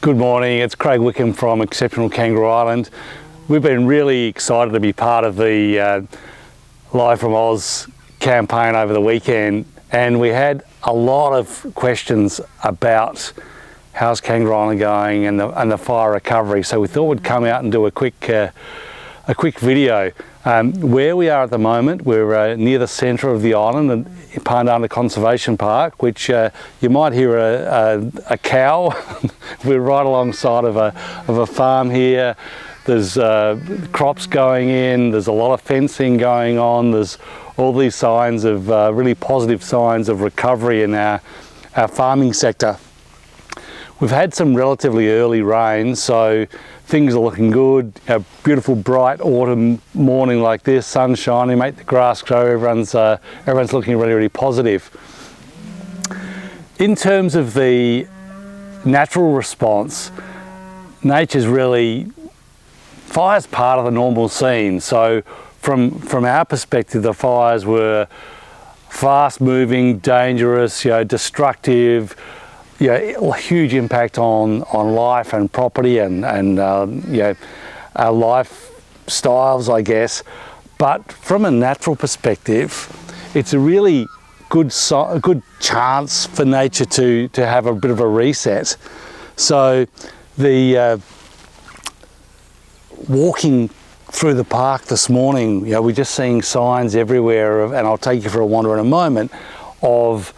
Good morning, it's Craig Wickham from exceptional Kangaroo Island. We've been really excited to be part of the Live from Oz campaign over the weekend, and we had a lot of questions about how's Kangaroo Island going and the fire recovery. So we thought we'd come out and do a quick video. Where we are at the moment, we're near the centre of the island in Botanical Conservation Park, which you might hear a cow. We're right alongside of a farm here. There's crops going in, there's a lot of fencing going on, there's all these signs of really positive signs of recovery in our farming sector. We've had some relatively early rain, so things are looking good. A beautiful bright autumn morning like this, sun shining, make the grass grow, everyone's looking really, really positive. In terms of the natural response, nature's really, fire's part of the normal scene. So from our perspective, the fires were fast moving, dangerous, destructive, huge impact on life and property and our lifestyles, I guess. But from a natural perspective, it's a really good chance for nature to have a bit of a reset. So the walking through the park this morning, we're just seeing signs everywhere, and I'll take you for a wander in a moment, of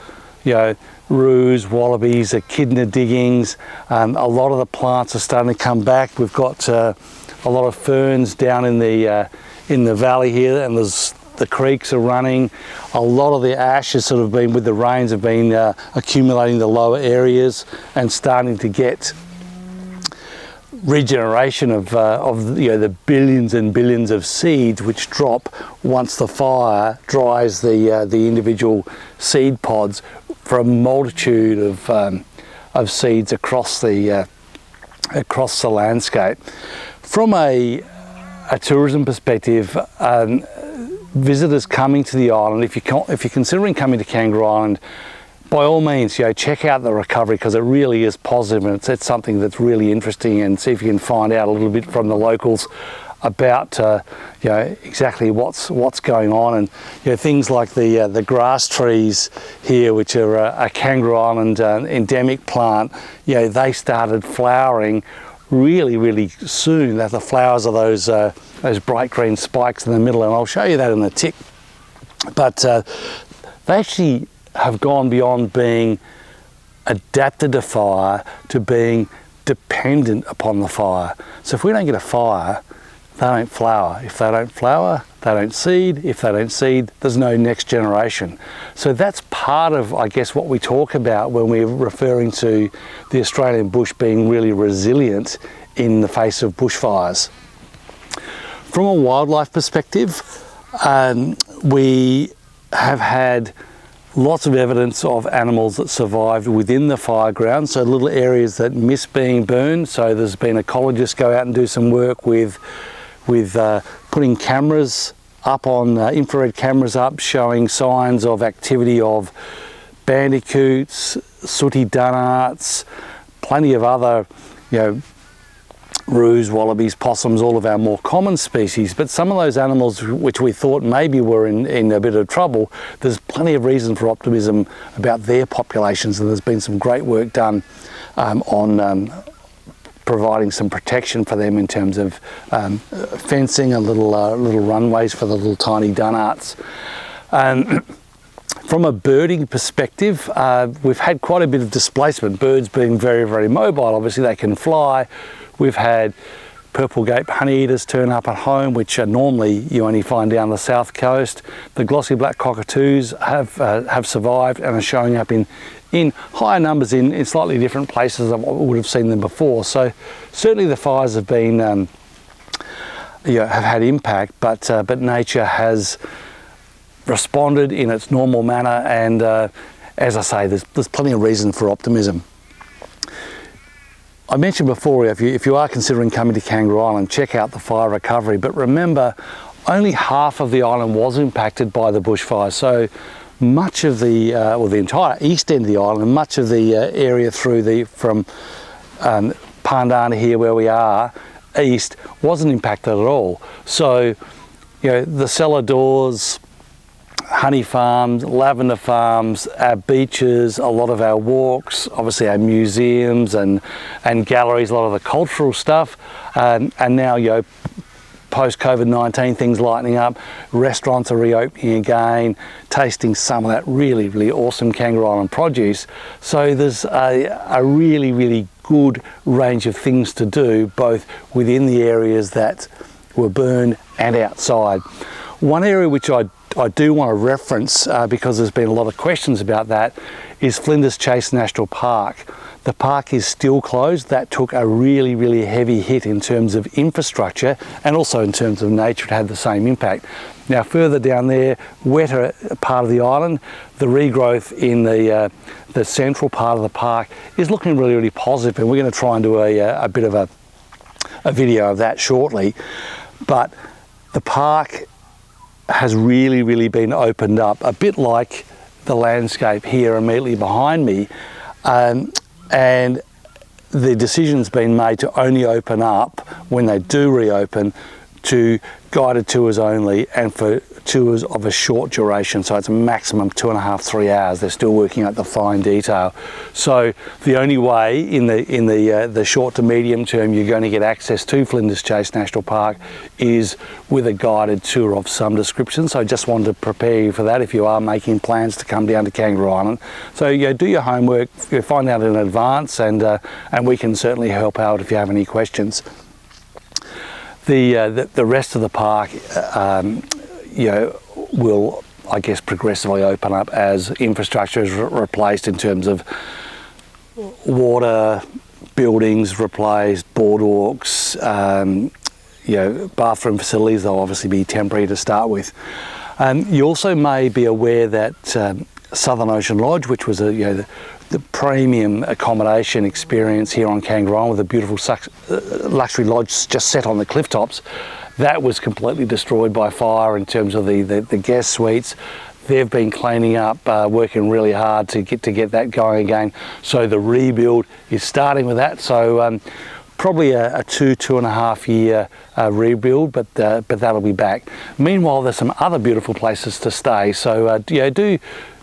roos, wallabies, echidna diggings. A lot of the plants are starting to come back. We've got a lot of ferns down in the valley here, and the creeks are running. A lot of the ash has sort of been, with the rains, have been accumulating the lower areas and starting to get regeneration of the billions and billions of seeds which drop once the fire dries the individual seed pods for a multitude of seeds across the landscape. From a tourism perspective, visitors coming to the island, if you're considering coming to Kangaroo Island, by all means, check out the recovery, because it really is positive, and it's something that's really interesting, and see if you can find out a little bit from the locals about exactly what's going on, and things like the grass trees here, which are a Kangaroo Island endemic plant. They started flowering really, really soon. That the flowers are those bright green spikes in the middle, and I'll show you that in a tick. But they actually have gone beyond being adapted to fire to being dependent upon the fire. So if we don't get a fire, they don't flower. If they don't flower, they don't seed. If they don't seed, there's no next generation. So that's part of, I guess, what we talk about when we're referring to the Australian bush being really resilient in the face of bushfires. From a wildlife perspective, we have had lots of evidence of animals that survived within the fire ground, so little areas that miss being burned. So there's been ecologists go out and do some work with putting cameras up on infrared cameras up, showing signs of activity of bandicoots, sooty dunnarts, plenty of other roos, wallabies, possums, all of our more common species. But some of those animals which we thought maybe were in a bit of trouble, there's plenty of reason for optimism about their populations, and there's been some great work done on providing some protection for them in terms of fencing and little runways for the little tiny dunnarts. From a birding perspective, we've had quite a bit of displacement. Birds being very, very mobile, obviously they can fly. We've had purple gape honeyeaters turn up at home, which normally you only find down the south coast. The glossy black cockatoos have survived and are showing up in higher numbers in slightly different places than what we would have seen them before. So certainly the fires have been have had impact, but nature has responded in its normal manner, and as I say, there's plenty of reason for optimism. I mentioned before, if you are considering coming to Kangaroo Island, check out the fire recovery, but remember, only half of the island was impacted by the bushfire. So much of the entire east end of the island, much of the area from Pandana here where we are, east, wasn't impacted at all. So, you know, the cellar doors, honey farms, lavender farms, our beaches, a lot of our walks, obviously our museums and galleries, a lot of the cultural stuff, and now, you know, post-COVID-19, things lightening up, restaurants are reopening again, tasting some of that really, really awesome Kangaroo Island produce. So there's a really, really good range of things to do, both within the areas that were burned and outside. One area which I do want to reference, because there's been a lot of questions about that, is Flinders Chase National Park. The park is still closed. That took a really, really heavy hit in terms of infrastructure and also in terms of nature. It had the same impact. Now further down there, wetter part of the island, the regrowth in the central part of the park is looking really, really positive, and we're going to try and do a bit of a video of that shortly. But the park has really, really been opened up, a bit like the landscape here immediately behind me. And the decision's been made to only open up, when they do reopen, to guided tours only and for tours of a short duration. So it's a maximum 2.5 to 3 hours. They're still working out the fine detail. So the only way in the short to medium term you're going to get access to Flinders Chase National Park is with a guided tour of some description. So I just wanted to prepare you for that if you are making plans to come down to Kangaroo Island. So you do your homework, you find out in advance, and we can certainly help out if you have any questions. The rest of the park, you know, will, I guess, progressively open up as infrastructure is replaced in terms of water, buildings replaced, boardwalks, you know, bathroom facilities. They'll obviously be temporary to start with. You also may be aware that Southern Ocean Lodge, which was the premium accommodation experience here on Kangaroo Island, with a beautiful luxury lodge just set on the cliff tops, that was completely destroyed by fire in terms of the guest suites. They've been cleaning up, working really hard to get that going again. So the rebuild is starting with that. So probably a 2.5 year rebuild, but that'll be back. Meanwhile, there's some other beautiful places to stay. So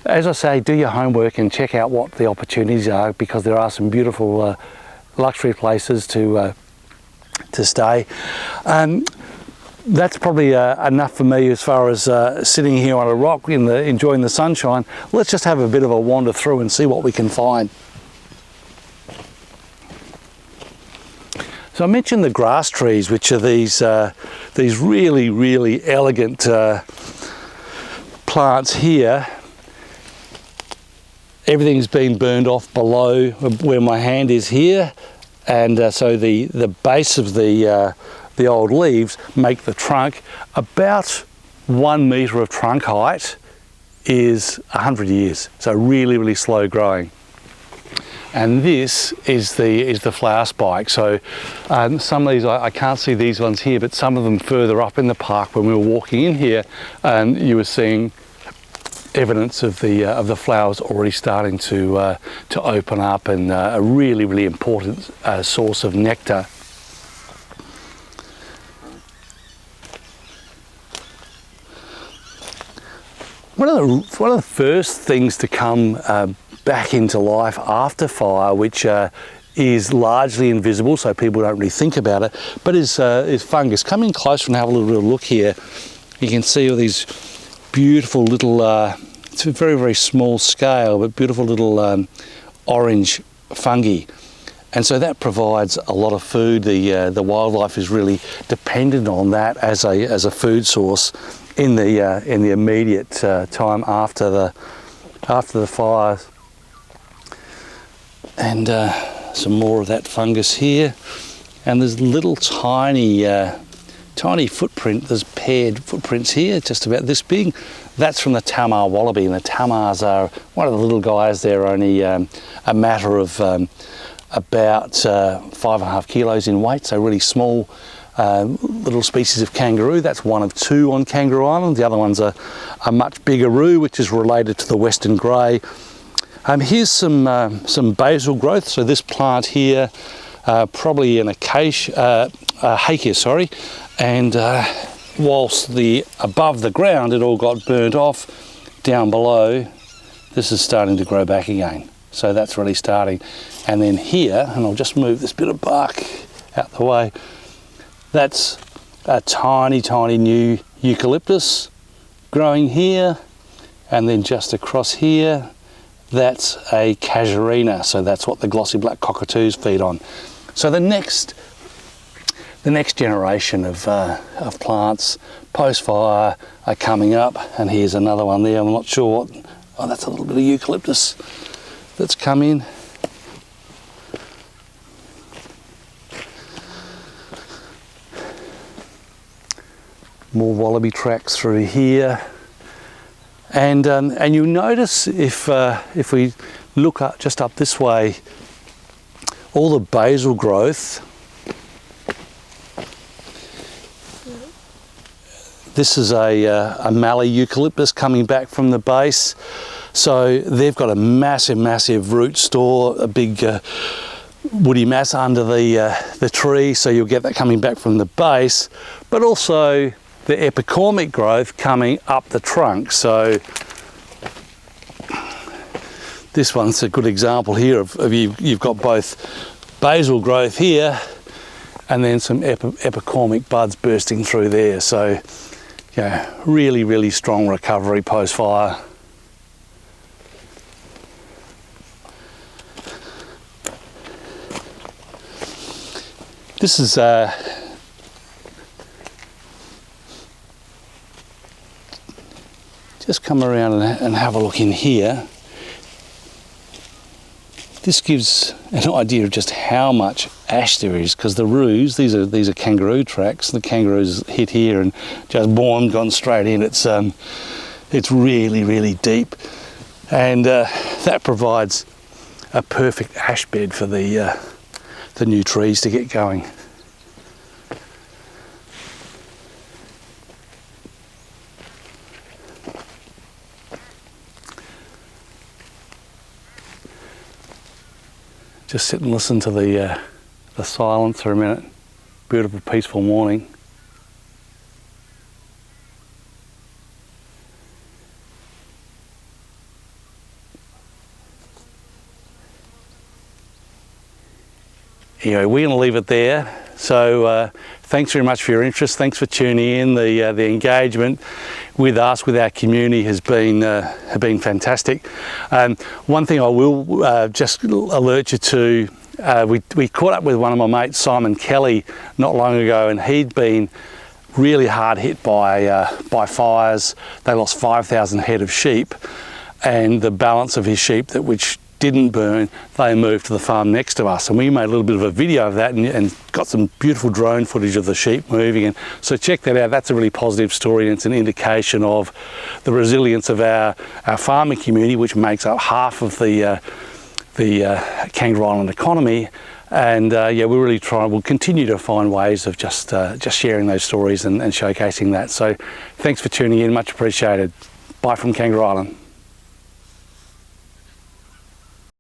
as I say, do your homework and check out what the opportunities are, because there are some beautiful luxury places to stay. That's probably enough for me as far as sitting here on a rock enjoying the sunshine. Let's just have a bit of a wander through and see what we can find. So I mentioned the grass trees, which are these really, really elegant plants here. Everything's been burned off below where my hand is here, and so the base of the old leaves make the trunk about 1 metre of trunk height is 100 years. So really, really slow growing. And this is the flower spike. So some of these, I can't see these ones here, but some of them further up in the park when we were walking in here, you were seeing evidence of the flowers already starting to open up, and a really, really important source of nectar. One of the first things to come back into life after fire, which is largely invisible, so people don't really think about it, but is fungus. Come in closer and have a little look here. You can see all these beautiful little, it's a very, very small scale, but beautiful little orange fungi. And so that provides a lot of food. The wildlife is really dependent on that as a food source in the immediate time after the fires. And some more of that fungus here. And there's little tiny footprint. There's paired footprints here, just about this big. That's from the Tamar wallaby, and the Tamars are one of the little guys. They're only a matter of about 5.5 kilos in weight, so really small little species of kangaroo. That's one of two on Kangaroo Island. The other one's a much bigger roo, which is related to the western grey. Here's some basil growth. So this plant here probably an acacia, hakea, sorry, and whilst above the ground it all got burnt off, down below this is starting to grow back again. So that's really starting. And then here, and I'll just move this bit of bark out the way, that's a tiny, tiny new eucalyptus growing here. And then just across here, that's a casuarina. So that's what the glossy black cockatoos feed on. So the next generation of plants post-fire are coming up. And here's another one there, I'm not sure what, oh, that's a little bit of eucalyptus that's come in. More wallaby tracks through here, and you'll notice if we look up just up this way, all the basal growth. This is a mallee eucalyptus coming back from the base, so they've got a massive root store, a big woody mass under the tree, so you'll get that coming back from the base, but also the epicormic growth coming up the trunk. So this one's a good example here of you've got both basal growth here and then some epicormic buds bursting through there. So yeah, really strong recovery post fire. This is just come around and have a look in here. This gives an idea of just how much ash there is, because the roos, these are kangaroo tracks. The kangaroos hit here and just boom, gone straight in. It's really deep, and that provides a perfect ash bed for the new trees to get going. Just sit and listen to the silence for a minute. Beautiful, peaceful morning. Anyway, we're going to leave it there. So thanks very much for your interest. Thanks for tuning in. The engagement with us, with our community, has been fantastic. One thing I will just alert you to, we caught up with one of my mates, Simon Kelly, not long ago, and he'd been really hard hit by fires. They lost 5,000 head of sheep, and the balance of his sheep which didn't burn, they moved to the farm next to us, and we made a little bit of a video of that and got some beautiful drone footage of the sheep moving. And so check that out. That's a really positive story, and it's an indication of the resilience of our farming community, which makes up half of the Kangaroo Island economy. And yeah, we'll continue to find ways of just sharing those stories and showcasing that. So thanks for tuning in, much appreciated. Bye from Kangaroo Island.